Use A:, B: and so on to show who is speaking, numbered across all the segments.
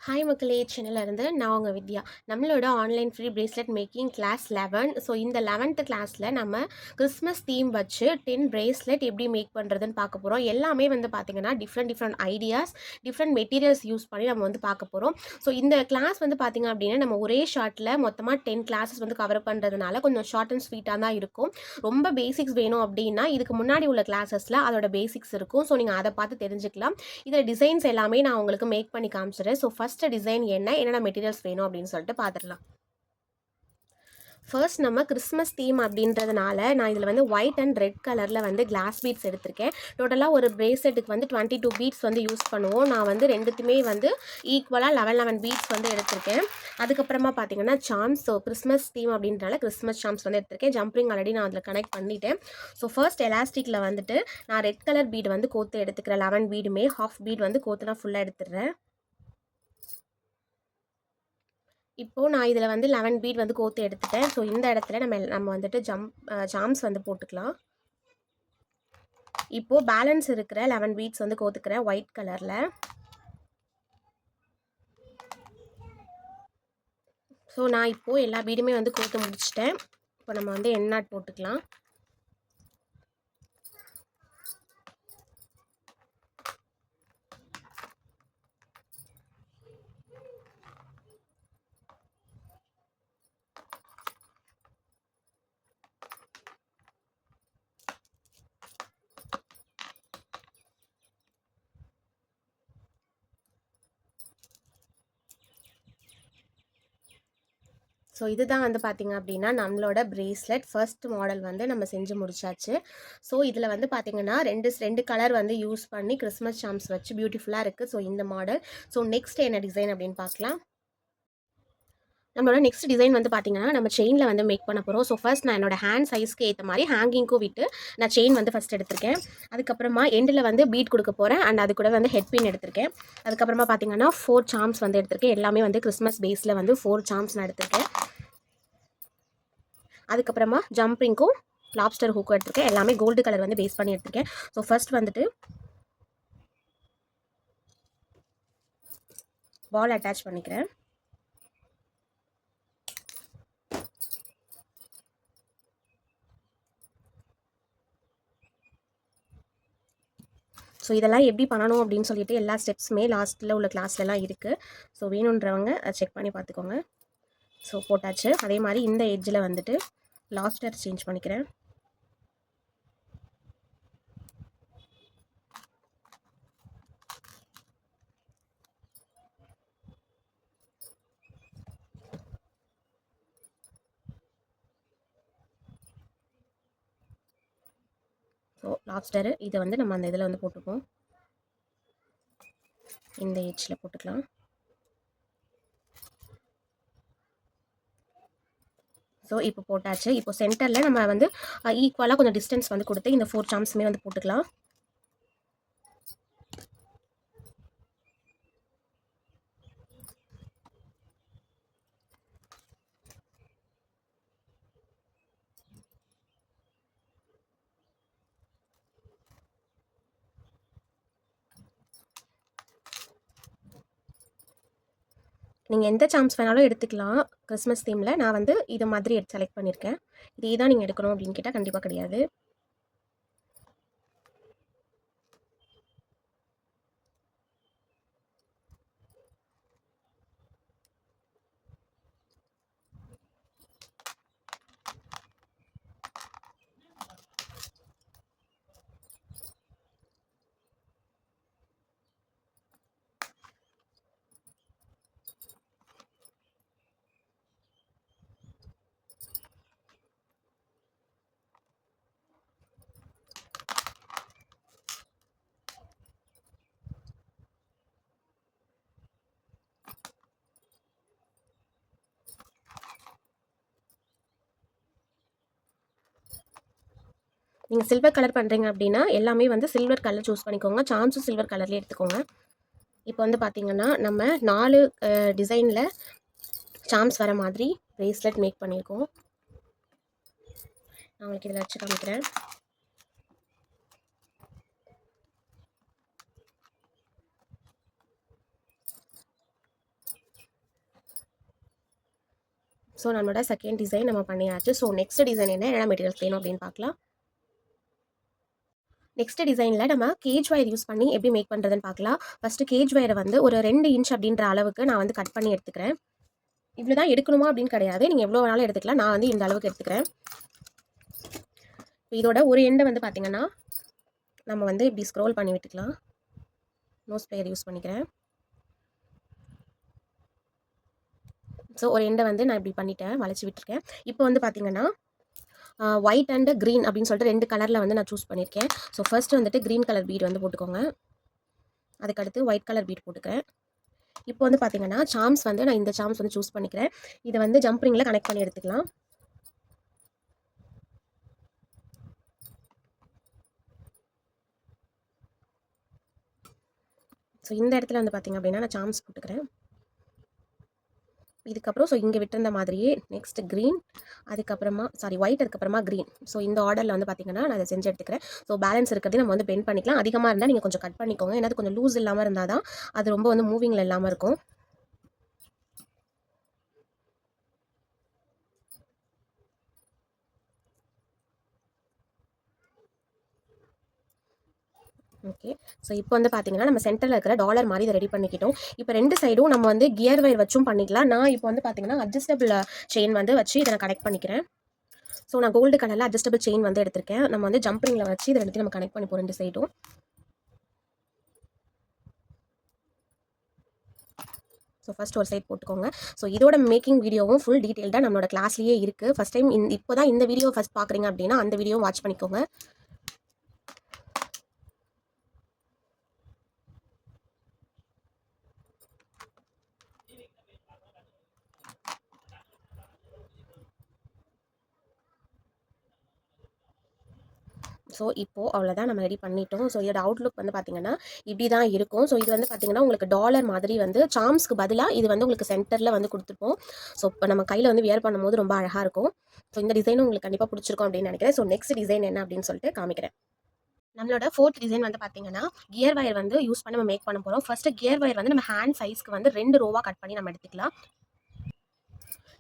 A: Hi மக்களே, சென்னையிலேருந்து நான் உங்கள் வித்யா. நம்மளோட online free bracelet making class 11. So இந்த 11th கிளாஸில் நம்ம கிறிஸ்மஸ் தீம் வச்சு 10 பிரேஸ்லெட் எப்படி மேக் பண்ணுறதுன்னு பார்க்க போகிறோம். எல்லாமே வந்து பார்த்திங்கன்னா different ideas, different materials use பண்ணி நம்ம வந்து பார்க்க போகிறோம். ஸோ இந்த கிளாஸ் வந்து பார்த்திங்க அப்படின்னா நம்ம ஒரே ஷார்ட்டில் மொத்தமாக 10 கிளாஸஸ் வந்து கவர் பண்ணுறதுனால கொஞ்சம் ஷார்ட் அண்ட் ஸ்வீட்டாக தான் இருக்கும். ரொம்ப பேசிக்ஸ் வேணும் அப்படின்னா இதுக்கு முன்னாடி உள்ள கிளாஸஸில் அதோட பேசிக்ஸ் இருக்கும். ஸோ நீங்கள் அதை பார்த்து தெரிஞ்சுக்கலாம். இதில் டிசைன்ஸ் எல்லாமே நான் உங்களுக்கு மேக் பண்ணி காமிச்சிடுறேன். ஸோ ஃபர்ஸ்ட் டிசைன் என்னென்ன மெட்டீரியல்ஸ் வேணும் அப்படின்னு சொல்லிட்டு பார்த்துடலாம். ஃபர்ஸ்ட் நம்ம கிறிஸ்மஸ் தீம் அப்படின்றதுனால நான் இதில் வந்து ஒயிட் அண்ட் ரெட் கலரில் வந்து கிளாஸ் பீட்ஸ் எடுத்திருக்கேன். டோட்டலாக ஒரு பிரேஸ்லெட்டுக்கு வந்து 22 பீட்ஸ் வந்து யூஸ் பண்ணுவோம். நான் வந்து ரெண்டுத்துமே வந்து ஈக்குவலாக 11 பீட்ஸ் வந்து எடுத்திருக்கேன். அதுக்கப்புறமா பார்த்தீங்கன்னா சாம்ஸ். ஸோ கிறிஸ்மஸ் தீம் அப்படின்றனால கிறிஸ்மஸ் சாம்ஸ் வந்து எடுத்திருக்கேன். ஜம்ப்ரிங் ஆல்ரெடி நான் அதில் கனெக்ட் பண்ணிட்டேன். ஸோ ஃபர்ஸ்ட் எலாஸ்டிக்கில் வந்துட்டு நான் ரெட் கலர் பீடு வந்து கோத்து எடுத்துக்கிறேன். 11 பீடுமே ஹாஃப் பீட் வந்து கோத்துனா ஃபுல்லாக எடுத்துடுறேன். இப்போது நான் இதில் வந்து 11 பீட் வந்து கோத்து எடுத்துட்டேன். ஸோ இந்த இடத்துல நம்ம வந்துட்டு ஜாம்ஸ் வந்து போட்டுக்கலாம். இப்போது பேலன்ஸ் இருக்கிற 11 பீட்ஸ் வந்து கோத்துக்கிறேன் ஒயிட் கலரில். ஸோ நான் இப்போது எல்லா பீடுமே வந்து கோத்து முடிச்சிட்டேன். இப்போ நம்ம வந்து எண்ட் நாட் போட்டுக்கலாம். ஸோ இதுதான் வந்து பார்த்திங்க அப்படின்னா நம்மளோட பிரேஸ்லெட் ஃபர்ஸ்ட் மாடல் வந்து நம்ம செஞ்சு முடிச்சாச்சு. ஸோ இதில் வந்து பார்த்திங்கன்னா ரெண்டு கலர் வந்து யூஸ் பண்ணி கிறிஸ்மஸ் சாம்ஸ் வச்சு பியூட்டிஃபுல்லாக இருக்குது. ஸோ இந்த மாடல். ஸோ நெக்ஸ்ட் என்ன டிசைன் அப்படின்னு பார்க்கலாம். நம்மளோட நெக்ஸ்ட் டிசைன் வந்து பார்த்திங்கன்னா நம்ம செயினில் வந்து மேக் பண்ண போகிறோம். ஸோ ஃபர்ஸ்ட் நான் என்னோட ஹேண்ட் சைஸ்க்கு ஏற்ற மாதிரி ஹேங்கிங்க்கும் விட்டு நான் செயின் வந்து ஃபஸ்ட் எடுத்திருக்கேன். அதுக்கப்புறமா எண்டில் வந்து பீட் கொடுக்க போகிறேன். அண்ட் அது கூட வந்து ஹெட் பின் எடுத்திருக்கேன். அதுக்கப்புறமா பார்த்திங்கன்னா 4 சாம்ஸ் வந்து எடுத்திருக்கேன். எல்லாமே வந்து கிறிஸ்மஸ் பேஸில் வந்து 4 சாம்ஸ் நான் எடுத்திருக்கேன். அதுக்கப்புறமா ஜம்ப்ரிங்க்கும் லாப்ஸ்டர் ஹூக்கும் எடுத்திருக்கேன். எல்லாமே கோல்டு கலர் வந்து பேஸ் பண்ணி எடுத்திருக்கேன். ஸோ ஃபர்ஸ்ட் வந்துட்டு பால் அட்டாச் பண்ணிக்கிறேன். ஸோ இதெல்லாம் எப்படி பண்ணணும் அப்படின்னு சொல்லிட்டு எல்லா ஸ்டெப்ஸுமே லாஸ்ட்டில் உள்ள கிளாஸ்லலாம் இருக்குது. ஸோ வேணுன்றவங்க செக் பண்ணி பார்த்துக்கோங்க. ஸோ போட்டாச்சு. அதே மாதிரி இந்த எட்ஜில் வந்துட்டு லாஸ்டர் சேஞ்ச் பண்ணிக்கிறேன். ஸோ லாப்ஸ்டரு இதை வந்து நம்ம அந்த இதில் வந்து போட்டுப்போம். இந்த எட்ஜில் போட்டுக்கலாம். ஸோ இப்போ போட்டாச்சு. இப்போ சென்டரில் நம்ம வந்து ஈக்குவலாக கொஞ்சம் டிஸ்டன்ஸ் வந்து கொடுத்து இந்த 4 சாம்ஸுமே வந்து போட்டுக்கலாம். நீங்கள் எந்த சாம்ஸ் வேணாலும் எடுத்துக்கலாம் கிறிஸ்மஸ் தீமில். நான் வந்து இது மாதிரி செலக்ட் பண்ணியிருக்கேன். இதே தான் நீங்கள் எடுக்கணும் அப்படின்னு கேட்டால் கண்டிப்பாக கிடையாது. நீங்கள் சில்வர் கலர் பண்ணுறீங்க அப்படின்னா எல்லாமே வந்து சில்வர் கலர் சூஸ் பண்ணிக்கோங்க. சாம்ஸும் சில்வர் கலர்லேயே எடுத்துக்கோங்க. இப்போ வந்து பார்த்திங்கன்னா நம்ம 4 டிசைனில் சாம்ஸ் வர மாதிரி பிரேஸ்லெட் மேக் பண்ணியிருக்கோம். நான் உங்களுக்கு இதில் வச்சு காமிக்கிறேன். ஸோ நம்மளோட செகண்ட் டிசைன் நம்ம பண்ணியாச்சு. ஸோ நெக்ஸ்ட் டிசைன் என்ன மெட்டீரியல்ஸ் வேணும் அப்படின்னு பார்க்கலாம். நெக்ஸ்ட் டிசைனில் நம்ம கேஜ் ஒயர் யூஸ் பண்ணி எப்படி மேக் பண்ணுறதுன்னு பார்க்கலாம். ஃபஸ்ட்டு கேஜ் ஒயரை வந்து ஒரு 2 இன்ச் அப்படின்ற அளவுக்கு நான் வந்து கட் பண்ணி எடுத்துக்கிறேன். இவ்வளோ தான் எடுக்கணுமா அப்படின்னு கிடையாது, நீங்கள் எவ்வளோ வேணாலும் எடுத்துக்கலாம். நான் வந்து இந்த அளவுக்கு எடுத்துக்கிறேன். இதோட ஒரு எண்டை வந்து பார்த்திங்கன்னா நம்ம வந்து இப்படி ஸ்க்ரோல் பண்ணி விட்டுக்கலாம். நோஸ் பிளேயர் யூஸ் பண்ணிக்கிறேன். ஸோ ஒரு எண்டை வந்து நான் இப்படி பண்ணிட்டேன், வளைச்சி விட்டுருக்கேன். இப்போ வந்து பார்த்திங்கன்னா ஒயிட் அண்ட் க்ரீன் அப்படின்னு சொல்லிட்டு 2 கலரில் வந்து நான் சூஸ் பண்ணியிருக்கேன். ஸோ ஃபர்ஸ்ட் வந்துட்டு க்ரீன் கலர் பீட் வந்து போட்டுக்கோங்க. அதுக்கடுத்து ஒயிட் கலர் பீட் போட்டுக்கிறேன். இப்போ வந்து பார்த்திங்கன்னா சாம்ஸ் வந்து நான் இந்த சாம்ஸ் வந்து சூஸ் பண்ணிக்கிறேன். இதை வந்து ஜம்ப் ரிங்கில் கனெக்ட் பண்ணி எடுத்துக்கலாம். ஸோ இந்த இடத்துல வந்து பார்த்திங்க அப்படின்னா நான் சாம்ஸ் போட்டுக்கிறேன். இதுக்கப்புறம் ஸோ இங்கே விட்டுருந்த மாதிரியே நெக்ஸ்ட் க்ரீன், அதுக்கப்புறமா ஒயிட், அதுக்கப்புறமா க்ரீன். ஸோ இந்த ஆர்டரில் வந்து பார்த்திங்கன்னா நான் அதை செஞ்சு எடுத்துக்கிறேன். ஸோ பேலன்ஸ் இருக்கிறது நம்ம வந்து பெண்ட் பண்ணிக்கலாம். அதிகமாக இருந்தால் நீங்கள் கொஞ்சம் கட் பண்ணிக்கோங்க. ஏன்னா அது கொஞ்சம் லூஸ் இல்லாமல் இருந்தால் தான் அது ரொம்ப வந்து மூவிங்கில் இல்லாமல் இருக்கும். ஓகே. ஸோ இப்போ வந்து பார்த்தீங்கன்னா நம்ம சென்டரில் இருக்கிற டாலர் மாதிரி இதை ரெடி பண்ணிக்கிட்டோம். இப்போ 2 சைடும் நம்ம வந்து கியர் வயர் வச்சும் பண்ணிக்கலாம். நான் இப்போ வந்து பார்த்தீங்கன்னா அட்ஜஸ்டபிள் செயின் வந்து வச்சு இதை நான் கனெக்ட் பண்ணிக்கிறேன். ஸோ நான் கோல்டு கலரில் அட்ஜஸ்டபிள் செயின் வந்து எடுத்திருக்கேன். நம்ம வந்து ஜம்பிங்கில் வச்சு இதை ரெண்டுத்தையும் நம்ம கனெக்ட் பண்ணிப்போம் 2 சைடும். ஸோ ஃபஸ்ட் ஒரு சைட் போட்டுக்கோங்க. ஸோ இதோட மேக்கிங் வீடியோவும் ஃபுல் டீட்டெயில்டாக நம்மளோட கிளாஸ்லேயே இருக்குது. ஃபஸ்ட் டைம் இப்போ தான் இந்த வீடியோ ஃபஸ்ட் பார்க்குறீங்க அப்படின்னா அந்த வீடியோவும் வாட்ச் பண்ணிக்கோங்க. ஸோ இப்போது அவ்வளோதான், நம்ம ரெடி பண்ணிட்டோம். ஸோ இதோட அவுட்லுக் வந்து பார்த்திங்கன்னா இப்படி தான் இருக்கும். ஸோ இது வந்து பார்த்திங்கன்னா உங்களுக்கு டாலர் மாதிரி வந்து சாம்ஸ்க்கு பதிலாக இது வந்து உங்களுக்கு சென்டரில் வந்து கொடுத்துருப்போம். ஸோ இப்போ நம்ம கையில் வந்து வியர் பண்ணும்போது ரொம்ப அழகாக இருக்கும். ஸோ இந்த டிசைனும் உங்களுக்கு கண்டிப்பாக பிடிச்சிருக்கும் அப்படின்னு நினைக்கிறேன். ஸோ நெக்ஸ்ட் டிசைன் என்ன அப்படின்னு சொல்லிட்டு காமிக்கிறேன். நம்மளோட 4th டிசைன் வந்து பார்த்தீங்கன்னா கியர் வயர் வந்து யூஸ் பண்ணி நம்ம மேக் பண்ண போகிறோம். ஃபர்ஸ்ட்டு கியர் வயர் வந்து நம்ம ஹேண்ட் சைஸ்க்கு வந்து 2 ரோவாக கட் பண்ணி நம்ம எடுத்துக்கலாம்.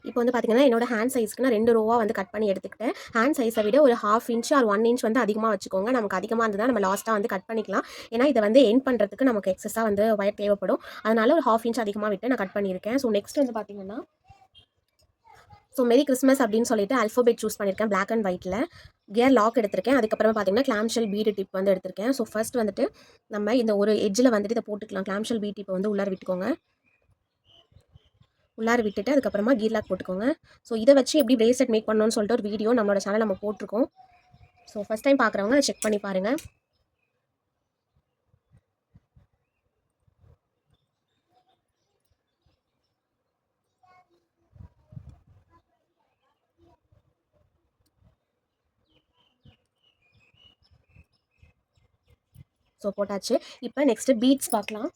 A: இப்போ வந்து பார்த்தீங்கன்னா என்னோட ஹேண்ட் சைஸ்க்கு நான் 2 ரோவாக வந்து கட் பண்ணி எடுத்துக்கிட்டேன். ஹேண்ட் சைஸை விட ஒரு 1/2 இன்ச் ஆர் 1 இன்ச் வந்து அதிகமாக வச்சுக்கோங்க. நமக்கு அதிகமாக இருந்ததுன்னா நம்ம லாஸ்ட்டாக வந்து கட் பண்ணிக்கலாம். ஏன்னா இதை வந்து எண்ட் பண்ணுறதுக்கு நமக்கு எக்ஸஸாக வந்து ஒயர் தேவைப்படும். அதனால ஒரு 1/2 இன்ச் அதிகமாக விட்டு நான் கட் பண்ணியிருக்கேன். ஸோ நெக்ஸ்ட் வந்து பார்த்தீங்கன்னா மெரி கிறிஸ்மஸ் அப்படின்னு சொல்லிட்டு அல்ஃபபெட் சூஸ் பண்ணியிருக்கேன் பிளாக் அண்ட் ஒயிட்டில். கியர் லாக் எடுத்திருக்கேன். அதுக்கப்புறமா பார்த்தீங்கன்னா கிளாம்ஷெல் பீடு டிப் வந்து எடுத்திருக்கேன். ஸோ ஃபர்ஸ்ட் வந்துட்டு நம்ம இந்த ஒரு எட்ஜில் வந்துட்டு இதை போட்டுக்கலாம். கிளாம்ஷெல் பீட் டிப்பை வந்து உள்ளார விட்டுக்கோங்க. உள்ளார விட்டுட்டு அதுக்கப்புறமா கீர் லாக் போட்டுக்கோங்க. ஸோ இதை வச்சு எப்படி பிரேஸ்லெட் மேக் பண்ணணும்னு சொல்லிட்டு ஒரு வீடியோ நம்மளோட சேனல் நம்ம போட்டிருக்கோம். ஸோ ஃபஸ்ட் டைம் பார்க்குறவங்க அதை செக் பண்ணி பாருங்கள். ஸோ போட்டாச்சு. இப்போ நெக்ஸ்ட்டு பீட்ஸ் பார்க்கலாம்.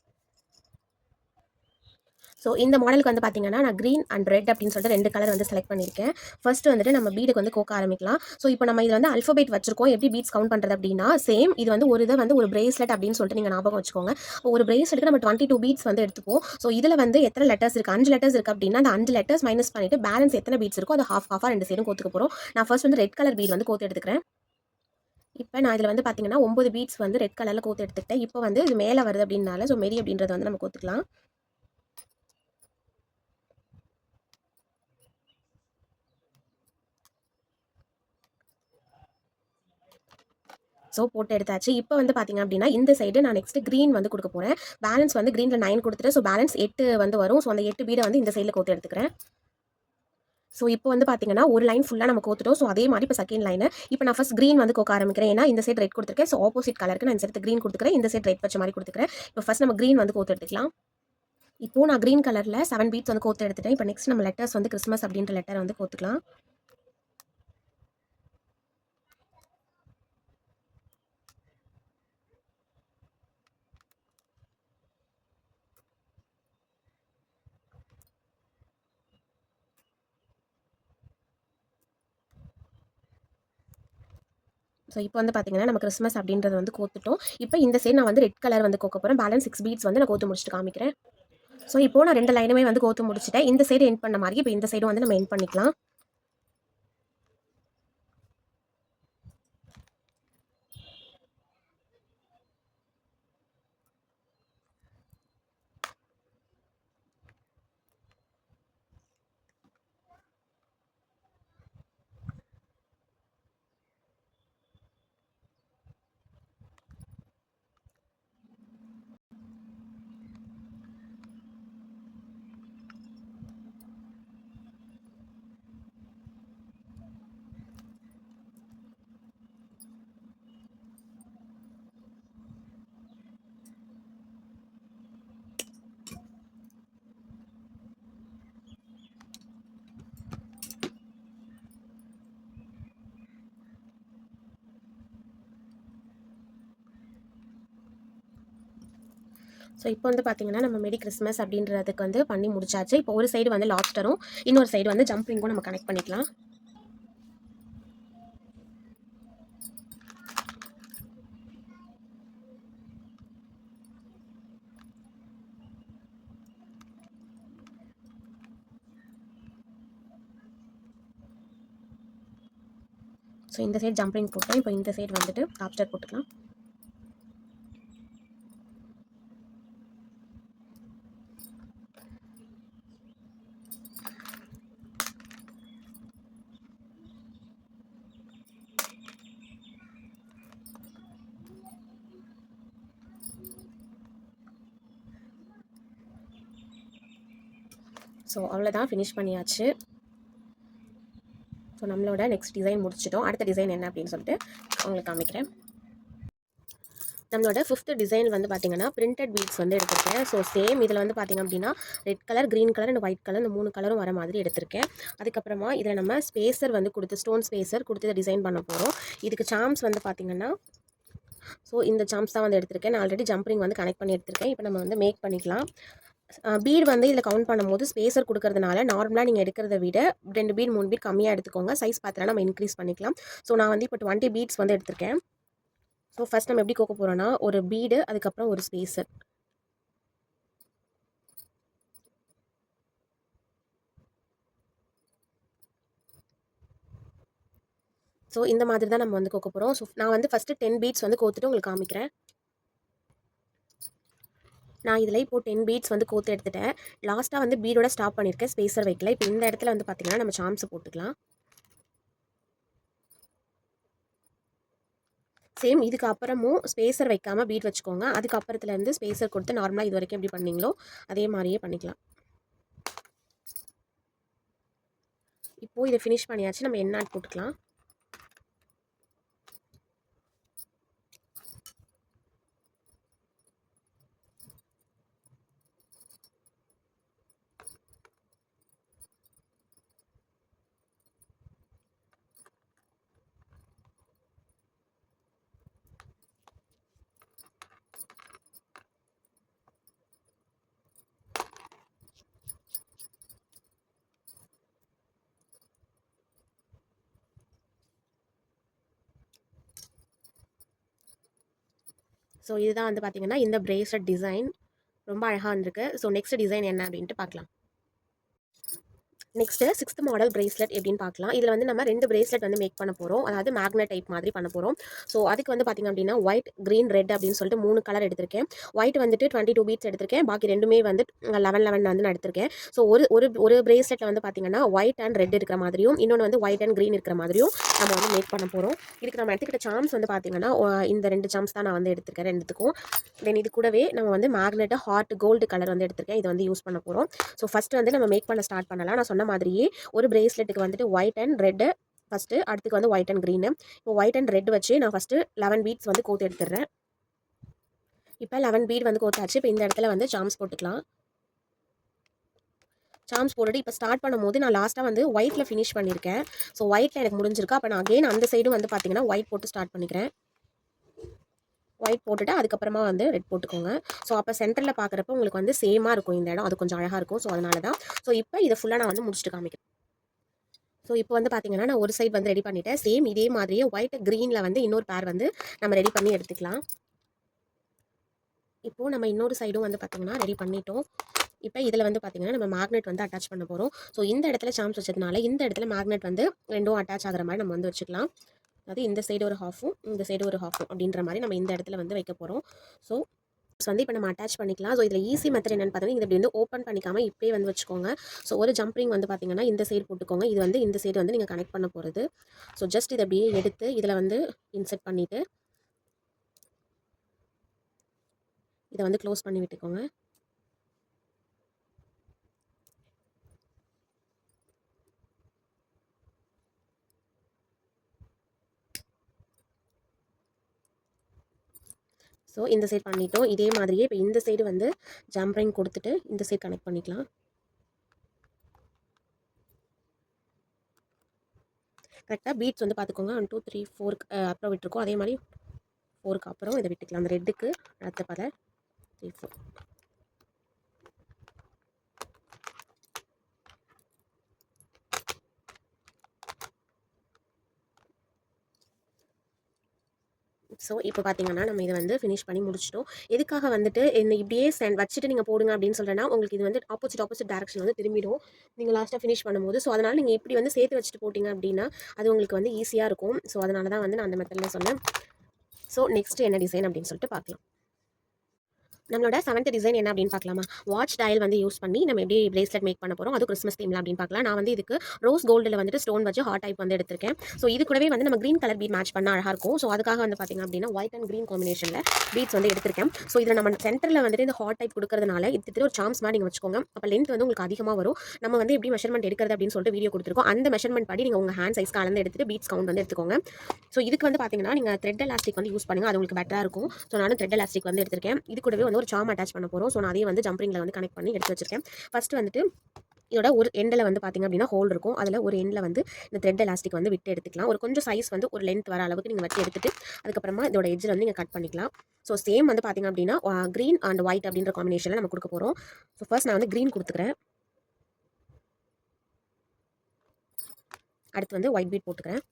A: ஸோ இந்த மாடலுக்கு வந்து பார்த்தீங்கன்னா நான் க்ரீன் அண்ட் ரெட் அப்படின்னு சொல்லிட்டு 2 கலர் வந்து செலக்ட் பண்ணியிருக்கேன். ஃபர்ஸ்ட் வந்துட்டு நம்ம பீடுக்கு வந்து கோக்க ஆரம்பிக்கலாம். ஸோ இப்போ நம்ம இதில் வந்து அல்ஃபபெட் வச்சிருக்கோம். எப்படி பீட்ஸ் கவுண்ட் பண்ணுறது அப்படின்னா சேம் இது வந்து ஒரு இதை வந்து ஒரு பிரேஸ்லெட் அப்படின்னு சொல்லிட்டு நீங்கள் ஞாபகம் வச்சுக்கோங்க. ஒரு பிரேஸ்லெட்டுக்கு நம்ம 22 பீட்ஸ் வந்து எடுத்துப்போம். ஸோ இதில் வந்து எத்தனை லெட்டர்ஸ் இருக்குது, 5 லெட்டர்ஸ் இருக்குது அப்படின்னா அந்த 5 லெட்டர்ஸ் மைனஸ் பண்ணிவிட்டு பேலன்ஸ் எத்தனை பீட்ஸ் இருக்கோ அதை ஹாஃபாக 2 சைடும் கோத்துக்க போகிறோம். நான் ஃபர்ஸ்ட் வந்து ரெட் கலர் பீட் வந்து கோத்து எடுத்துக்கிறேன். இப்போ நான் இதில் வந்து பார்த்தீங்கன்னா 9 பீட்ஸ் வந்து ரெட் கலரில் கோத்து எடுத்துக்கிட்டேன். இப்போ வந்து இது மேலே வருது அப்படின்னால ஸோ மெரி அப்படின்றத வந்து நம்ம கோத்துக்கலாம். ஸோ போட்டு எடுத்தாச்சு. இப்போ வந்து பார்த்தீங்க அப்படின்னா இந்த சைடு நான் நெக்ஸ்ட் க்ரீன் வந்து கொடுக்க போகிறேன். பேலன்ஸ் வந்து க்ரீனில் 9 கொடுத்துட்டு ஸோ பேலன்ஸ் 8 வந்து வரும். ஸோ அந்த 8 பீடை வந்து இந்த சைடில் கோத்து எடுத்துக்கிறேன். ஸோ இப்போ வந்து பார்த்தீங்கன்னா ஒரு லைன் ஃபுல்லாக நம்ம கோத்துட்டோம். ஸோ அதே மாதிரி இப்போ செகண்ட் லைனு இப்போ நான் ஃபஸ்ட் க்ரீன் வந்து கோக்க ஆரம்பிக்கிறேன். ஏன்னா இந்த சைடு ரெட் கொடுத்துருக்கேன். ஸோ ஆப்போசிட் கலருக்கு நான் இந்த சைடு க்ரீன் கொடுத்துக்கிறேன். இந்த சைடு ரெட் வச்ச மாதிரி கொடுத்துக்கிறேன். இப்போ ஃபஸ்ட் நம்ம க்ரீன் வந்து கோத்து எடுத்துக்கலாம். இப்போ நான் க்ரீன் கலரில் 7 பீட்ஸ் வந்து கோத்து எடுத்துட்டேன். இப்போ நெக்ஸ்ட் நம்ம லெட்டர்ஸ் வந்து கிறிஸ்மஸ் அப்படின்ற லெட்டர் வந்து கோத்துக்கலாம். ஸோ இப்போ வந்து பார்த்தீங்கன்னா நம்ம கிறிஸ்மஸ் அப்படின்றத வந்து கோத்துட்டோம். இப்போ இந்த சைடு நான் வந்து ரெட் கலர் வந்து கோக்க போகிறேன். பேலன்ஸ் 6 பீட்ஸ் வந்து நான் கோத்து முடிச்சுட்டு காமிக்கிறேன். ஸோ இப்போ நான் 2 லைனுமே வந்து கோத்து முடிச்சுட்டேன். இந்த சைடு எண்ட் பண்ண மாதிரி இப்போ இந்த சைடும் வந்து நம்ம எண்ட் பண்ணிக்கலாம். ஸோ இப்போ வந்து பார்த்தீங்கன்னா நம்ம மெரி கிறிஸ்மஸ் அப்படின்றதுக்கு வந்து பண்ணி முடிச்சாச்சு. இப்போ ஒரு சைடு வந்து லாப்ஸ்டரும் இன்னொரு சைடு வந்து ஜம்பிங்கும் நம்ம கனெக்ட் பண்ணிக்கலாம். ஸோ இந்த சைடு ஜம்பிங் போட்டேன். இப்போ இந்த சைடு வந்துட்டு லாப்ஸ்டர் போட்டுக்கலாம். ஸோ அவ்வளோதான், ஃபினிஷ் பண்ணியாச்சு. ஸோ நம்மளோட நெக்ஸ்ட் டிசைன் முடிச்சிட்டோம். அடுத்த டிசைன் என்ன அப்படின்னு சொல்லிட்டு உங்களுக்கு காமிக்கிறேன். நம்மளோட 5th டிசைன் வந்து பார்த்திங்கன்னா பிரிண்டட் பீட்ஸ் வந்து எடுத்திருக்கேன். ஸோ சேம் இதில் வந்து பார்த்திங்க அப்படின்னா red colour, green colour and white colour இந்த 3 கலரும் வர மாதிரி எடுத்திருக்கேன். அதுக்கப்புறமா இதில் நம்ம ஸ்பேசர் வந்து கொடுத்து ஸ்டோன் ஸ்பேசர் கொடுத்து இதை டிசைன் பண்ண போகிறோம். இதுக்கு சாம்ஸ் வந்து பார்த்திங்கன்னா ஸோ இந்த சாம்ஸ் தான் வந்து எடுத்திருக்கேன். நான் ஆல்ரெடி ஜம்பிங் வந்து கனெக்ட் பண்ணி எடுத்திருக்கேன். இப்போ நம்ம வந்து மேக் பண்ணிக்கலாம். பீட் வந்து இதில் கவுண்ட் பண்ணும்போது ஸ்பேசர் கொடுக்கறதுனால நார்மலாக நீங்கள் எடுக்கிறத விட 2 பீட் 3 பீட் கம்மியாக எடுத்துக்கோங்க. சைஸ் பார்த்தா நம்ம இன்க்ரீஸ் பண்ணிக்கலாம். ஸோ நான் வந்து இப்போ 20 பீட்ஸ் வந்து எடுத்திருக்கேன். ஸோ ஃபஸ்ட் நம்ம எப்படி கோக்க போகிறோன்னா ஒரு பீடு, அதுக்கப்புறம் ஒரு ஸ்பேசர். ஸோ இந்த மாதிரி தான் நம்ம வந்து கோக்க போகிறோம். ஸோ நான் வந்து ஃபஸ்ட்டு 10 பீட்ஸ் வந்து கோத்துட்டு உங்களுக்கு காமிக்கிறேன். நான் இதில் இப்போது 10 பீட்ஸ் வந்து கோத்து எடுத்துட்டேன். லாஸ்ட்டாக வந்து பீடோட ஸ்டாப் பண்ணியிருக்கேன், ஸ்பேசர் வைக்கல. இப்போ இந்த இடத்துல வந்து பார்த்திங்கன்னா நம்ம சாம்ஸ் போட்டுக்கலாம். சேம் இதுக்கு அப்புறமும் ஸ்பேசர் வைக்காமல் பீட் வச்சுக்கோங்க. அதுக்கப்புறத்துலேருந்து ஸ்பேசர் கொடுத்து நார்மலாக இது வரைக்கும் எப்படி பண்ணீங்களோ அதே மாதிரியே பண்ணிக்கலாம். இப்போது இதை ஃபினிஷ் பண்ணியாச்சு. நம்ம என்ன போட்டுக்கலாம். ஸோ இதுதான் வந்து பார்த்திங்கன்னா இந்த பிரேஸ்லெட் டிசைன் ரொம்ப அழகாக வந்திருக்கு. ஸோ நெக்ஸ்ட் டிசைன் என்ன அப்படின்ட்டு பார்க்கலாம். நெக்ஸ்ட்டு 6th மாடல் பிரேஸ்லெட் எப்படின்னு பார்க்கலாம். இதில் வந்து நம்ம 2 பிரேஸ்லெட் வந்து மேக் பண்ண போகிறோம். அதாவது மேக்னெட் டைப் மாதிரி பண்ண போகிறோம். ஸோ அதுக்கு வந்து பார்த்திங்க அப்படின்னா ஒயிட், க்ரீன், ரெட் அப்படின்னு சொல்லிட்டு 3 கலர் எடுத்திருக்கேன். ஒயிட் வந்துட்டு 22 பீட்ஸ் எடுத்திருக்கேன். பாக்கி ரெண்டுமே வந்து 11 வந்து நான் எடுத்திருக்கேன். ஸோ ஒரு பிரேஸ்லெட்டில் வந்து பார்த்திங்கன்னா ஒயிட் அண்ட் ரெட் இருக்கிற மாதிரியும், இன்னொன்று வந்து ஒயிட் அண்ட் க்ரீன் இருக்கிற மாதிரியும் நம்ம வந்து மேக் பண்ண போகிறோம். இதுக்கு நம்ம எடுத்துக்கிட்ட சாம்ஸ் வந்து பார்த்திங்கன்னா இந்த 2 சாம்ஸ் தான் நான் வந்து எடுத்திருக்கேன் ரெண்டுத்துக்கும். தென் இது கூடவே நம்ம வந்து மேக்னெட்டை ஹார்ட் கோல்டு கலர் வந்து எடுத்திருக்கேன். இதை வந்து யூஸ் பண்ண போகிறோம். ஸோ ஃபஸ்ட்டு வந்து நம்ம மேக் பண்ண ஸ்டார்ட் பண்ணலாம். நான் சொன்ன மாதிரியே ஒரு பிரேஸ்லெட்டுக்கு வந்துட்டு ஒயிட் அண்ட் ரெட்டு ஃபஸ்ட்டு, அடுத்துக்கு வந்து ஒயிட் அண்ட் க்ரீனு. இப்போ ஒயிட் அண்ட் ரெட் வச்சு நான் ஃபஸ்ட்டு 11 பீட்ஸ் வந்து கோத்து எடுத்துடுறேன். இப்போ 11 பீட் வந்து கோத்தாச்சு. இப்போ இந்த இடத்துல வந்து சாம்ஸ் போட்டுக்கலாம். சாம்ஸ் போட்டுட்டு இப்போ ஸ்டார்ட் பண்ணும்போது நான் லாஸ்ட்டாக வந்து ஒயிட்டில் ஃபினிஷ் பண்ணியிருக்கேன். ஸோ ஒயிட்டில் எனக்கு முடிஞ்சிருக்கு. அப்போ நான் அகெயின் அந்த சைடும் வந்து பார்த்தீங்கன்னா ஒயிட் போட்டு ஸ்டார்ட் பண்ணிக்கிறேன். ஒயிட் போட்டுட்டு அதுக்கப்புறமா வந்து ரெட் போட்டுக்கோங்க. ஸோ அப்போ சென்டரில் பார்க்குறப்ப உங்களுக்கு வந்து சேமாக இருக்கும் இந்த இடம். அது கொஞ்சம் அழகாக இருக்கும். ஸோ அதனால தான். ஸோ இப்போ இதை ஃபுல்லாக நான் வந்து முடிச்சுட்டு காமிக்கிறேன். ஸோ இப்போ வந்து பார்த்தீங்கன்னா நான் ஒரு சைடு வந்து ரெடி பண்ணிட்டேன். சேம் இதே மாதிரியே ஒயிட் க்ரீனில் வந்து இன்னொரு பேர் வந்து நம்ம ரெடி பண்ணி எடுத்துக்கலாம். இப்போது நம்ம இன்னொரு சைடும் வந்து பார்த்திங்கன்னா ரெடி பண்ணிட்டோம். இப்போ இதில் வந்து பார்த்திங்கன்னா நம்ம மேக்னெட் வந்து அட்டாச் பண்ண போகிறோம். ஸோ இந்த இடத்துல சாம்ஸ் வச்சதுனால இந்த இடத்துல மேக்னெட் வந்து ரெண்டும் அட்டாச் ஆகிற மாதிரி நம்ம வந்து வச்சுக்கலாம். அது இந்த சைடு ஒரு ஹாஃபும் இந்த சைடு ஒரு ஹாஃபும் அப்படின்ற மாதிரி நம்ம இந்த இடத்துல வந்து வைக்க போகிறோம். ஸோ வந்து இப்போ நம்ம அட்டாச் பண்ணிக்கலாம். ஸோ இதில் ஈஸி மெத்தட் என்னென்னு பார்த்தீங்கன்னா, இது இப்படி வந்து ஓப்பன் பண்ணிக்காமல் இப்படியே வந்து வச்சுக்கோங்க. ஸோ ஒரு ஜம்ப்ரிங் வந்து பார்த்தீங்கன்னா இந்த சைடு போட்டுக்கோங்க. இது வந்து இந்த சைடு வந்து நீங்கள் கனெக்ட் பண்ண போகிறது. ஸோ ஜஸ்ட் இதை அப்படியே எடுத்து இதில் வந்து இன்செர்ட் பண்ணிவிட்டு இதை வந்து க்ளோஸ் பண்ணி விட்டுக்கோங்க. ஸோ இந்த சைடு பண்ணிட்டோம். இதே மாதிரியே இப்போ இந்த சைடு வந்து ஜம்ப்ரிங் கொடுத்துட்டு இந்த சைடு கனெக்ட் பண்ணிக்கலாம். கரெக்டாக பீட்ஸ் வந்து பார்த்துக்கோங்க. 1 2 3 4 அப்புறம் விட்டுருக்கோம். அதே மாதிரி 4க்கு அப்புறம் இதை விட்டுக்கலாம். அந்த ரெட்டுக்கு அடுத்த கலர் 3 4. ஸோ இப்போ பார்த்தீங்கன்னா நம்ம இதை வந்து ஃபினிஷ் பண்ணி முடிச்சிட்டோம். எதுக்காக வந்துட்டு என்ன இப்படியே வச்சுட்டு நீங்கள் போடுங்க அப்படின்னு சொல்கிறேன்னா, உங்களுக்கு இது வந்து ஆப்போசிட் டைரக்ஷன் வந்து திரும்பிடும் நீங்கள் லாஸ்ட்டாக ஃபினிஷ் பண்ணும்போது. ஸோ அதனால் நீங்கள் இப்படி வந்து சேர்த்து வச்சுட்டு போட்டிங்க அப்படின்னா அது உங்களுக்கு வந்து ஈஸியாக இருக்கும். ஸோ அதனால தான் வந்து நான் அந்த மெத்தடில் சொன்னேன். ஸோ நெக்ஸ்ட் என்ன டிசைன் அப்படின்னு சொல்லிட்டு பார்க்கலாம். நம்மளோட 7th டிசைன் என்ன அப்படின்னு பார்க்கலாமா? வாட்ச் டயல் வந்து யூஸ் பண்ணி நம்ம எப்படி பிரேஸ்லெட் மேக் பண்ண போகிறோம். அது கிறிஸ்மஸ் தீமில் அப்படின்னு பார்க்கலாம். நான் வந்து இதுக்கு ரோஸ் கோல்டில் வந்துட்டு ஸ்டோன் வச்சு ஹார்ட் டைப் வந்து எடுத்திருக்கேன். ஸோ இது கூடவே வந்து நம்ம க்ரீன் கலர் பீட் மேட்ச் பண்ண அழகாக இருக்கும். ஸோ அதுக்காக வந்து பார்த்திங்க அப்படின்னா ஒயிட் அண்ட் க்ரீன் காம்பினேஷனில் பீட்ஸ் வந்து எடுத்திருக்கேன். ஸோ இதில் நம்ம சென்டரில் வந்துட்டு இந்த ஹார்ட் டைப் கொடுக்கறதுனால இது ஒரு சாம்ஸ் மாதிரி நீங்கள் வச்சுக்கோங்க. அப்போ லென்த் வந்து உங்களுக்கு அதிகமாக வரும். நம்ம வந்து எப்படி மெஷர்மெண்ட் எடுக்கிறது அப்படின்னு சொல்லிட்டு வீடியோ கொடுத்துருக்கோம். அந்த மெஷர்மெண்ட் படி நீங்கள் உங்கள் ஹேண்ட் சைஸ் கலந்து எடுத்துட்டு பீட்ஸ் கவுண்ட் வந்து எடுத்துக்கோங்க. ஸோ இதுக்கு வந்து பார்த்தீங்கன்னா நீங்கள் த்ரெட் எலாஸ்டிக் வந்து யூஸ் பண்ணுங்கள். அது உங்களுக்கு பெட்டராக இருக்கும். ஸோ நானும் த்ரெட் எலாஸ்டிக் வந்து எடுத்திருக்கேன். இது கூடவே வந்து ஒரு சாம் அட்டாச் பண்ண போகிறோம். ஸோ நான் அதையும் வந்து ஜம்ப்ரிங்கில் வந்து கனெக்ட் பண்ணி எடுத்து வச்சிருக்கேன். ஃபர்ஸ்ட் வந்துட்டு இதோட ஒரு எண்டில் வந்து பார்த்திங்க அப்படின்னா ஹோல் இருக்கும். அதில் ஒரு எண்டில் வந்து இந்த த்ரெட் எலாஸ்டிக் வந்து விட்டு எடுத்துக்கலாம். ஒரு கொஞ்சம் சைஸ் வந்து ஒரு லென்த் வர அளவுக்கு நீங்கள் வச்சு எடுத்துட்டு அதுக்கப்புறமா இதோட எட்ஜில் வந்து நீங்கள் கட் பண்ணிக்கலாம். ஸோ சேம் வந்து பார்த்திங்க அப்படின்னா க்ரீன் அண்ட் ஒயிட் அப்படின்ற காம்பினேஷனில் நம்ம கொடுக்க போகிறோம். ஸோ ஃபர்ஸ்ட் நான் வந்து க்ரீன் கொடுத்துக்கிறேன். அடுத்து வந்து ஒயிட் பீட் போட்டுக்கிறேன்.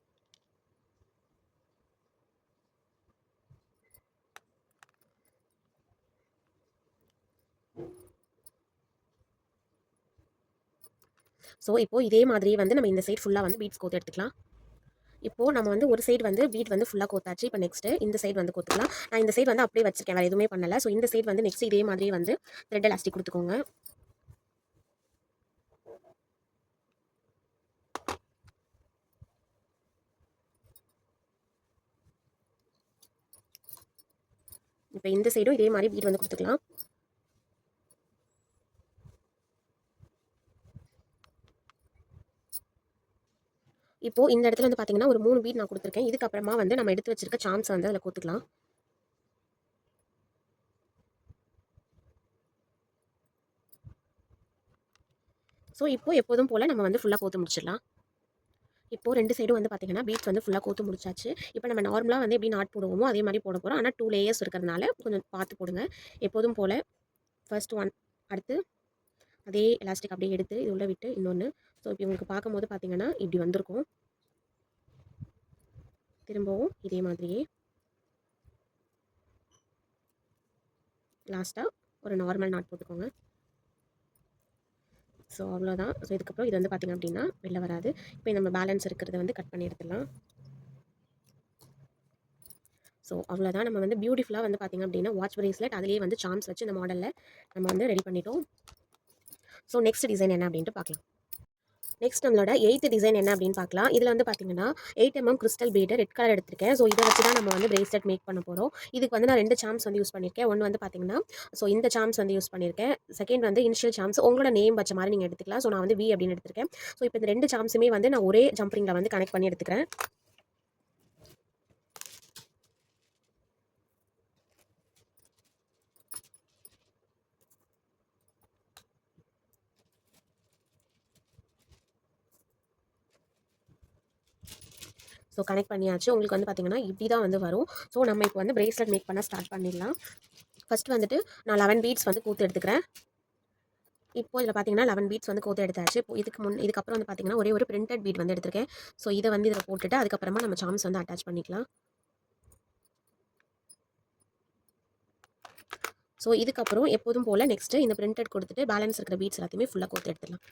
A: ஸோ இப்போ இதே மாதிரியே வந்து நம்ம இந்த சைடு ஃபுல்லாக வந்து பீட்ஸ் கோத்து எடுத்துக்கலாம். இப்போது நம்ம வந்து ஒரு சைடு வந்து பீட் வந்து ஃபுல்லாக கோத்தாச்சு. இப்போ நெக்ஸ்ட்டு இந்த சைடு வந்து கோத்துக்கலாம். நான் இந்த சைடு வந்து அப்படியே வச்சிருக்கேன், வேறு எதுவுமே பண்ணலை. ஸோ இந்த சைடு வந்து நெக்ஸ்ட் இதே மாதிரியே வந்து த்ரெட் எலாஸ்டிக் கொடுத்துக்கோங்க. இப்போ இந்த சைடும் இதே மாதிரி பீட் வந்து கொடுத்துக்கலாம். இப்போது இந்த இடத்துல வந்து பார்த்தீங்கன்னா ஒரு 3 பீட் நான் கொடுத்துருக்கேன். இதுக்கப்புறமா வந்து நம்ம எடுத்து வச்சிருக்க சாம்ஸ் வந்து அதில் கோத்துக்கலாம். ஸோ இப்போ எப்போதும் போல் நம்ம வந்து ஃபுல்லாக கோத்து முடிச்சிடலாம். இப்போது 2 சைடும் வந்து பார்த்தீங்கன்னா பீட்ஸ் வந்து ஃபுல்லாக கோத்து முடிச்சாச்சு. இப்போ நம்ம நார்மலாக வந்து எப்படி நாட் போடுவோமோ அதே மாதிரி போட போகிறோம். ஆனால் 2 லேயர்ஸ் இருக்கிறதுனால கொஞ்சம் பார்த்து போடுங்க. எப்போதும் போல் ஃபர்ஸ்ட் ஒன், அடுத்து அதே எலாஸ்டிக் அப்படியே எடுத்து இது உள்ள விட்டு இன்னொன்று. ஸோ இப்போ உங்களுக்கு பார்க்கும்போது பார்த்தீங்கன்னா இப்படி வந்திருக்கும். திரும்பவும் இதே மாதிரியே லாஸ்ட்டாக ஒரு நார்மல் நாட் போட்டுக்கோங்க. ஸோ அவ்வளோதான். ஸோ இதுக்கப்புறம் இது வந்து பார்த்திங்க அப்படின்னா வெளில வராது. இப்போ நம்ம பேலன்ஸ் இருக்கிறத வந்து கட் பண்ணி எடுத்துடலாம். ஸோ அவ்வளோதான். நம்ம வந்து பியூட்டிஃபுல்லாக வந்து பார்த்திங்க அப்படின்னா வாட்ச் பிரேஸ்லெட் அதிலேயே வந்து சாம்ஸ் வச்சு இந்த மாடலில் நம்ம வந்து ரெடி பண்ணிட்டோம். ஸோ நெக்ஸ்ட் டிசைன் என்ன அப்படின்ட்டு பார்க்கலாம். நெக்ஸ்ட் நம்மளோட 8th டிசைன் என்ன அப்படின்னு பார்க்கலாம். இதில் வந்து பார்த்தீங்கன்னா 8 mm crystal bead red colour எடுத்திருக்கேன். ஸோ இதை வச்சு தான் நம்ம வந்து பிரேஸ்லெட் மேக் பண்ண போகிறோம். இதுக்கு வந்து நான் 2 சாம்ஸ் வந்து யூஸ் பண்ணியிருக்கேன். ஒன்று வந்து பார்த்தீங்கன்னா ஸோ இந்த சாம்ஸ் வந்து யூஸ் பண்ணியிருக்கேன். செகண்ட் வந்து இனிஷியல் சாம்ஸ் உங்களோட நேம் வச்ச மாதிரி நீங்கள் எடுத்துக்கலாம். ஸோ நான் வந்து வி அப்படின்னு எடுத்திருக்கேன். ஸோ இப்போ இந்த 2 சாம்ஸுமே வந்து நான் ஒரே ஜம்ப்ரிங்கில் வந்து கனெக்ட் பண்ணி எடுத்துக்கிறேன். ஸோ கனெக்ட் பண்ணியாச்சு. உங்களுக்கு வந்து பார்த்தீங்கன்னா இப்படி தான் வந்து வரும். ஸோ நம்ம இப்போ வந்து பிரேஸ்லெட் மேக் பண்ண ஸ்டார்ட் பண்ணிடலாம். ஃபர்ஸ்ட் வந்துட்டு நான் 11 பீட்ஸ் வந்து கோத்து எடுத்துக்கிறேன். இப்போ இதில் பார்த்தீங்கன்னா 11 பீட்ஸ் வந்து கோத்து எடுத்தாச்சு. இப்போ இதுக்கப்புறம் வந்து பார்த்தீங்கன்னா ஒரே ஒரு பிரிண்டட் பீட் வந்து எடுத்திருக்கேன். ஸோ இதை வந்து இதில் போட்டுட்டு அதுக்கப்புறமா நம்ம சாம்ஸ் வந்து அட்டாச் பண்ணிக்கலாம். ஸோ இதுக்கப்புறம் எப்போதும் போல் நெக்ஸ்ட்டு இந்த பிரிண்டட் கொடுத்துட்டு பேலன்ஸ் இருக்கிற பீட்ஸ் எல்லாத்தையுமே ஃபுல்லாக கோத்து எடுத்துடலாம்.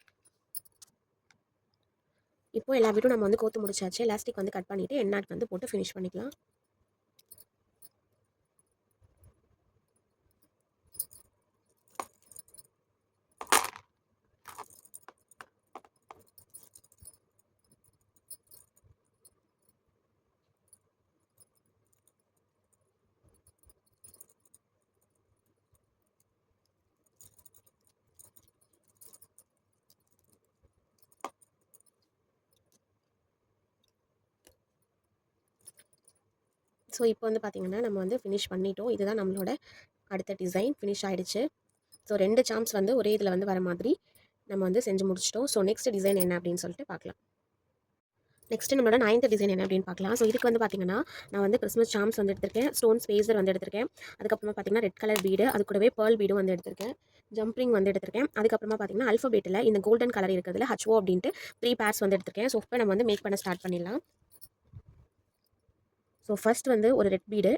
A: இப்போ எல்லா பீட்டும் நம்ம வந்து கோத்து முடிச்சாச்சு. எலாஸ்டிக் வந்து கட் பண்ணிவிட்டு எண்ணாட் வந்து போட்டு ஃபினிஷ் பண்ணிக்கலாம். ஸோ இப்போ வந்து பார்த்திங்கன்னா நம்ம வந்து ஃபினிஷ் பண்ணிட்டோம். இதுதான் நம்மளோட அடுத்த டிசைன் ஃபினிஷ் ஆகிடுச்சு. ஸோ 2 சாம்ஸ் வந்து ஒரே இதில் வந்து வர மாதிரி நம்ம வந்து செஞ்சு முடிச்சிட்டோம். ஸோ நெக்ஸ்ட் டிசைன் என்ன அப்படின்னு சொல்லிட்டு பார்க்கலாம். நெக்ஸ்ட் நம்மளோட 9th டிசைன் என்ன அப்படின்னு பார்க்கலாம். ஸோ இதுக்கு வந்து பார்த்தீங்கன்னா நான் வந்து கிறிஸ்மஸ் சாம்ஸ் வந்து எடுத்திருக்கேன், ஸ்டோன் ஸ்பேசர் வந்து எடுத்திருக்கேன், அதுக்கப்புறமா பார்த்தீங்கன்னா ரெட் கலர் பீடு, அது கூடவே பேர்ல் பீடும் வந்து எடுத்திருக்கேன், ஜம்ப்ரிங் வந்து எடுத்திருக்கேன், அதுக்கப்புறமா பார்த்தீங்கன்னா அல்ஃபபெட்டில் இந்த கோல்டன் கலர் இருக்கிறதுல ஹச்ஓ அப்படின்ட்டு 3 பேர்ஸ் வந்து எடுத்திருக்கேன். ஸோ இப்போ நம்ம வந்து மேக் பண்ண ஸ்டார்ட் பண்ணிடலாம். ஸோ ஃபர்ஸ்ட் வந்து ஒரு ரெட் பீடு,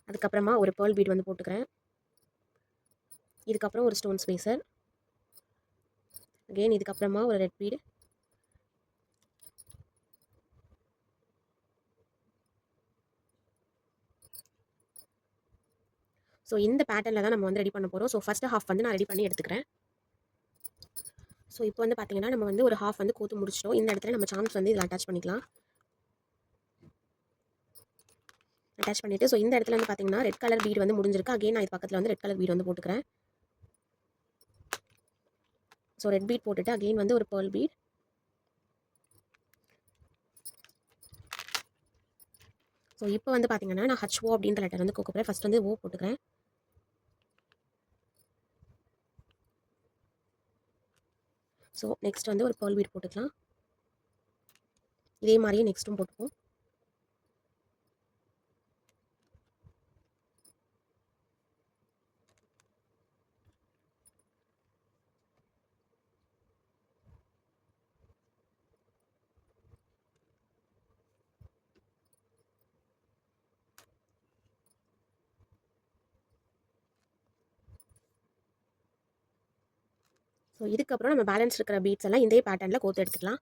A: அதுக்கப்புறமா ஒரு பேர்ல் பீடு வந்து போட்டுக்கிறேன், இதுக்கப்புறம் ஒரு ஸ்டோன் ஸ்பேசர், அகெயின் இதுக்கப்புறமா ஒரு ரெட் பீடு, ஸோ இந்த பேட்டர்னில் தான் நம்ம வந்து ரெடி பண்ண போகிறோம். ஸோ ஃபஸ்ட்டு ஹாஃப் வந்து நான் ரெடி பண்ணி எடுத்துக்கிறேன். ஸோ இப்போ வந்து பார்த்தீங்கன்னா நம்ம வந்து ஒரு ஹாஃப் வந்து கோத்து முடிச்சிட்டோம். இந்த இடத்துல நம்ம சாம்ஸ் வந்து இதில் அட்டாச் பண்ணிக்கலாம். அட்டாச் பண்ணிவிட்டு ஸோ இந்த இடத்துல வந்து பார்த்தீங்கன்னா ரெட் கலர் பீட் வந்து முடிஞ்சிருக்கு. அகெயின் நான் இது பக்கத்தில் வந்து ரெட் கலர் பீட் வந்து போட்டுக்கிறேன். ஸோ ரெட் பீட் போட்டுட்டு அகெயின் வந்து ஒரு பேர்ல் பீட், ஸோ இப்போ வந்து பார்த்தீங்கன்னா நான் ஹச்ஓ அப்படின்ற லெட்டர் வந்து கோக்க போகிறேன். ஃபஸ்ட் வந்து ஓ போட்டுக்கிறேன். ஸோ நெக்ஸ்ட் வந்து ஒரு பேர்ல் பீட் போட்டுக்கலாம். இதே மாதிரியே நெக்ஸ்ட்டும் போட்டுப்போம். ஸோ இதுக்கப்புறம் நம்ம பேலன்ஸ் இருக்கிற பீட்ஸ் எல்லாம் இதே பேட்டர்னில் கோத்து எடுத்துக்கலாம்.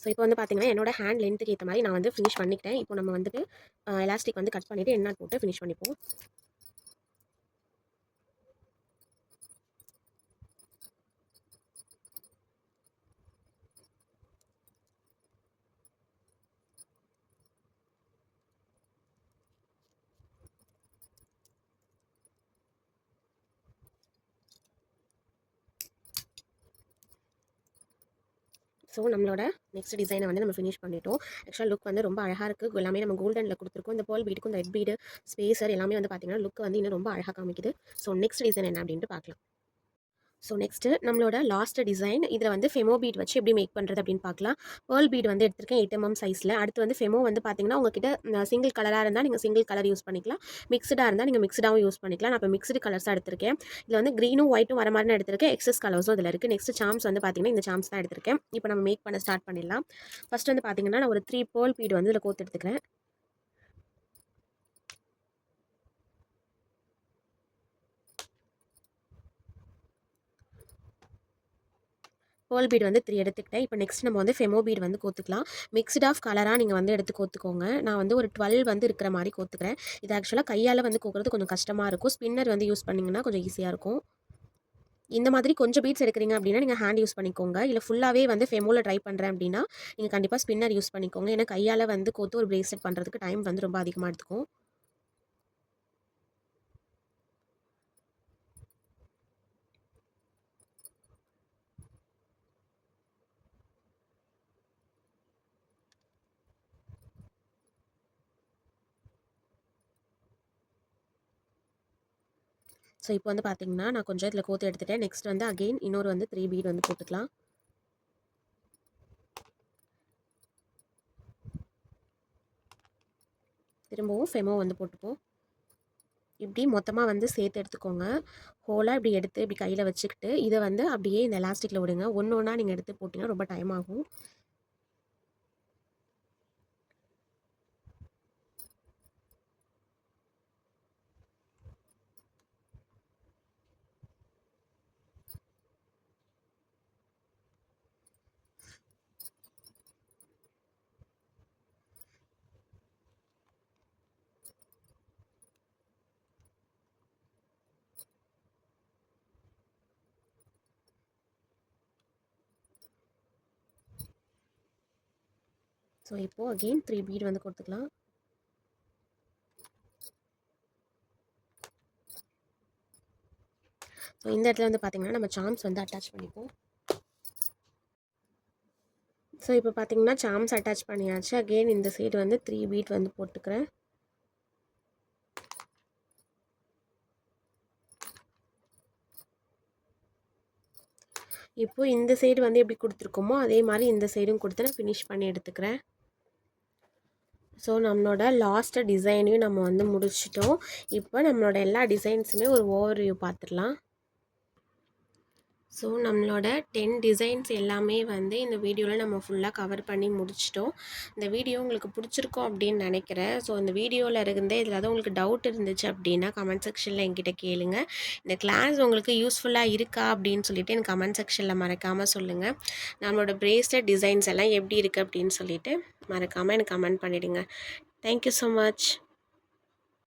A: ஸோ இப்போ வந்து பார்த்தீங்கன்னா என்னோட ஹேண்ட் லென்த்துக்கு ஏற்ற மாதிரி நான் வந்து ஃபினிஷ் பண்ணிக்கிட்டேன். இப்போ நம்ம வந்துட்டு எலாஸ்டிக் வந்து கட் பண்ணிவிட்டு எண்ணாட் போட்டு ஃபினிஷ் பண்ணிப்போம். ஸோ நம்மளோட நெக்ஸ்ட் டிசைனை வந்து நம்ம ஃபினிஷ் பண்ணிட்டோம். ஆக்சுவலாக லுக் வந்து ரொம்ப அழகாக இருக்குது. எல்லாமே நம்ம கோல்டனில் கொடுத்துருக்கோம். இந்த பேர்ல் பீடுக்கும் இந்த ரெட் பீடு ஸ்பேசர் எல்லாமே வந்து பார்த்தீங்கன்னா லுக் வந்து இன்னும் ரொம்ப அழகாக காமிக்குது. ஸோ நெக்ஸ்ட் டிசைன் என்ன அப்படின்ட்டு பார்க்கலாம். ஸோ நெக்ஸ்ட்டு நம்மளோட லாஸ்ட் டிசைன் இதில் வந்து ஃபெமோ பீட் வச்சு எப்படி மேக் பண்ணுறது அப்படின்னு பார்க்கலாம். பேர்ல் பீட் வந்து எடுத்திருக்கேன் 8 mm சைஸில். அடுத்து வந்து ஃபெமோ வந்து பார்த்தீங்கன்னா உங்ககிட்ட சிங்கிள் கலராக இருந்தால் நீங்கள் சிங்கிள் கலர் யூஸ் பண்ணிக்கலாம், மிக்ஸ்டாக இருந்தால் நீங்கள் மிக்ஸ்டாகவும் யூஸ் பண்ணிக்கலாம். நான் இப்போ மிக்ஸ்டு கலர்ஸாக எடுத்திருக்கேன். இதில் வந்து க்ரீனும் ஒயிட்டும் வர மாதிரி எடுத்திருக்கேன். எக்ஸஸ் கலர்ஸும் இதில் இருக்குது. நெக்ஸ்ட் சாம்ஸ் வந்து பார்த்தீங்கன்னா இந்த சாம்ஸ் தான் எடுத்திருக்கேன். இப்போ நம்ம மேக் பண்ண ஸ்டார்ட் பண்ணிடலாம். ஃபஸ்ட் வந்து பார்த்தீங்கன்னா நான் ஒரு 3 பேர்ல் பீட் வந்து இதில் கோத்து எடுத்துக்கிறேன். பேர்ல் பீட் வந்து 3 எடுத்துக்கிட்டேன். இப்போ நெக்ஸ்ட் நம்ம வந்து ஃபெமோ பீட் வந்து கோத்துக்கலாம். மிக்ஸ்ட் ஆஃப் கலராக நீங்கள் வந்து எடுத்து கோத்துக்கோங்க. நான் வந்து ஒரு 12 வந்து இருக்கிற மாதிரி கோத்துக்கிறேன். இது ஆக்சுவலாக கையால் வந்து கோக்குறது கொஞ்சம் கஷ்டமாக இருக்கும். ஸ்பின்னர் வந்து யூஸ் பண்ணிங்கன்னா கொஞ்சம் ஈஸியாக இருக்கும். இந்த மாதிரி கொஞ்சம் பீட்ஸ் எடுக்கிறீங்க அப்படின்னா நீங்கள் ஹேண்ட் யூஸ் பண்ணிக்கோங்க. இல்லை ஃபுல்லாகவே வந்து ஃபெமோவில் ட்ரை பண்ணுறேன் அப்படின்னா நீங்கள் கண்டிப்பாக ஸ்பின்னர் யூஸ் பண்ணிக்கோங்க. ஏன்னா கையால் வந்து கோத்து ஒரு பிரேஸ்லெட் பண்ணுறதுக்கு டைம் வந்து ரொம்ப அதிகமாக எடுத்துக்கும். ஸோ இப்போ வந்து பார்த்தீங்கன்னா நான் கொஞ்சம் இதில் கோத்து எடுத்துட்டேன். நெக்ஸ்ட் வந்து அகெயின் இன்னொரு வந்து 3 பீட் வந்து போட்டுக்கலாம். திரும்பவும் ஃபெமோ வந்து போட்டுப்போம். இப்படி மொத்தமாக வந்து சேர்த்து எடுத்துக்கோங்க. ஹோலாக இப்படி எடுத்து இப்படி கையில் வச்சுக்கிட்டு இதை வந்து அப்படியே இந்த எலாஸ்டிக்கில் விடுங்க. ஒன்று ஒன்றா நீங்கள் எடுத்து போட்டிங்கன்னா ரொம்ப டைம் ஆகும். ஸோ இப்போது அகெயின் 3 பீட் வந்து கொடுத்துக்கலாம். ஸோ இந்த இடத்துல வந்து பார்த்திங்கன்னா நம்ம சாம்ஸ் வந்து அட்டாச் பண்ணிப்போம். ஸோ இப்போ பார்த்திங்கன்னா சாம்ஸ் அட்டாச் பண்ணியாச்சு. அகெயின் இந்த சைடு வந்து 3 பீட் வந்து போட்டுக்கிறேன். இப்போது இந்த சைடு வந்து எப்படி கொடுத்துருக்கோமோ அதே மாதிரி இந்த சைடும் கொடுத்து நான் ஃபினிஷ் பண்ணி எடுத்துக்கிறேன். ஸோ நம்மளோட லாஸ்ட்டு டிசைனையும் நம்ம வந்து முடிச்சிட்டோம். இப்போ நம்மளோட எல்லா டிசைன்ஸுமே ஒரு ஓவர்வியூ பார்த்துடலாம். ஸோ நம்மளோட 10 டிசைன்ஸ் எல்லாமே வந்து இந்த வீடியோவில் நம்ம ஃபுல்லாக கவர் பண்ணி முடிச்சிட்டோம். இந்த வீடியோ உங்களுக்கு பிடிச்சிருக்கோம் அப்படின்னு நினைக்கிறேன். ஸோ இந்த வீடியோவில் இருந்தே இதில் தான் உங்களுக்கு டவுட் இருந்துச்சு அப்படின்னா கமெண்ட் செக்ஷனில் என்கிட்ட கேளுங்க. இந்த கிளாஸ் உங்களுக்கு யூஸ்ஃபுல்லாக இருக்கா அப்படின்னு சொல்லிட்டு எனக்கு கமெண்ட் செக்ஷனில் மறக்காமல் சொல்லுங்கள். நம்மளோட பிரேஸ்லெட் டிசைன்ஸ் எல்லாம் எப்படி இருக்குது அப்படின்னு சொல்லிட்டு மறக்காமல் எனக்கு கமெண்ட் பண்ணிவிடுங்க. Thank you so much.